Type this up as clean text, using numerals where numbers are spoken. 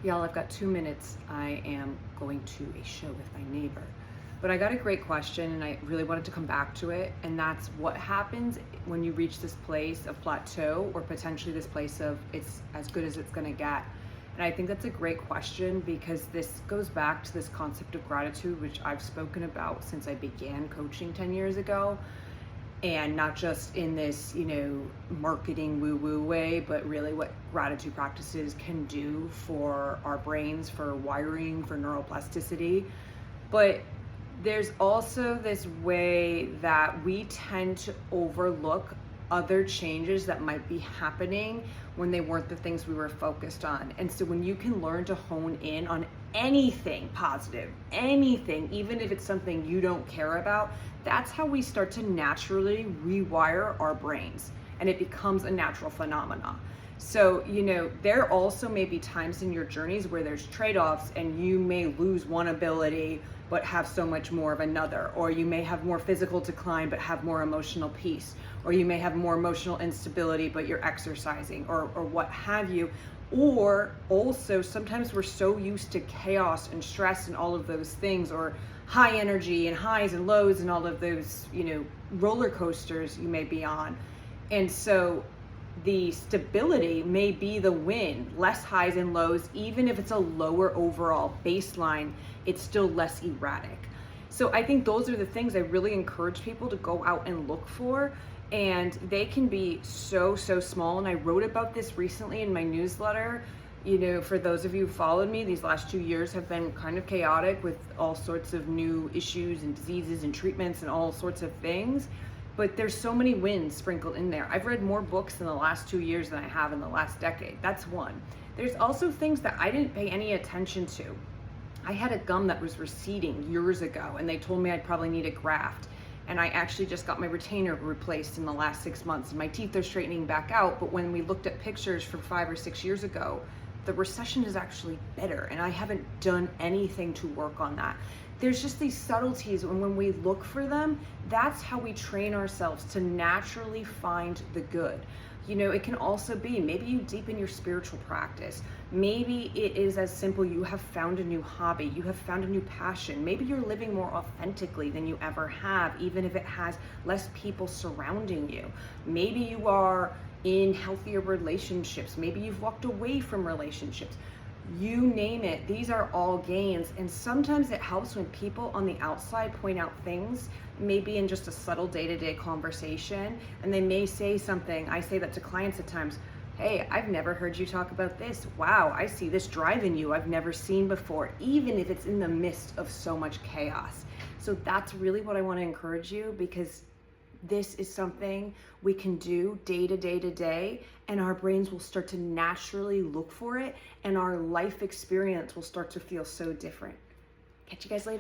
Y'all, I've got 2 minutes. I am going to a show with my neighbor. But I got a great question and I really wanted to come back to it. And that's what happens when you reach this place of plateau or potentially this place of it's as good as it's gonna get. And I think that's a great question because this goes back to this concept of gratitude, which I've spoken about since I began coaching 10 years ago. And not just in this, marketing woo-woo way, but really what gratitude practices can do for our brains, for wiring, for neuroplasticity. But there's also this way that we tend to overlook other changes that might be happening when they weren't the things we were focused on. And so when you can learn to hone in on anything positive, anything, even if it's something you don't care about, that's how we start to naturally rewire our brains and it becomes a natural phenomenon. So, there also may be times in your journeys where there's trade-offs and you may lose one ability but have so much more of another, or you may have more physical decline but have more emotional peace, or you may have more emotional instability but you're exercising, or what have you. Or also sometimes we're so used to chaos and stress and all of those things, or high energy and highs and lows and all of those, roller coasters you may be on. And so the stability may be the win, less highs and lows. Even if it's a lower overall baseline, it's still less erratic. So I think those are the things I really encourage people to go out and look for. And they can be so small. And I wrote about this recently in my newsletter. For those of you who followed me, these last 2 years have been kind of chaotic with all sorts of new issues and diseases and treatments and all sorts of things. But there's so many wins sprinkled in there. I've read more books in the last 2 years than I have in the last decade. That's one. There's also things that I didn't pay any attention to. I had a gum that was receding years ago and they told me I'd probably need a graft. And I actually just got my retainer replaced in the last 6 months and my teeth are straightening back out. But when we looked at pictures from 5 or 6 years ago, the recession is actually better and I haven't done anything to work on that. There's just these subtleties, and when we look for them, that's how we train ourselves to naturally find the good. It can also be maybe you deepen your spiritual practice. Maybe it is as simple, you have found a new hobby, you have found a new passion. Maybe you're living more authentically than you ever have, even if it has less people surrounding you. Maybe you are in healthier relationships. Maybe you've walked away from relationships. You name it, these are all gains. And sometimes it helps when people on the outside point out things, maybe in just a subtle day-to-day conversation, and they may say something. I say that to clients at times. Hey, I've never heard you talk about this. Wow, I see this drive in you I've never seen before, even if it's in the midst of so much chaos. So that's really what I want to encourage you, because this is something we can do day to day, and our brains will start to naturally look for it, and our life experience will start to feel so different. Catch you guys later.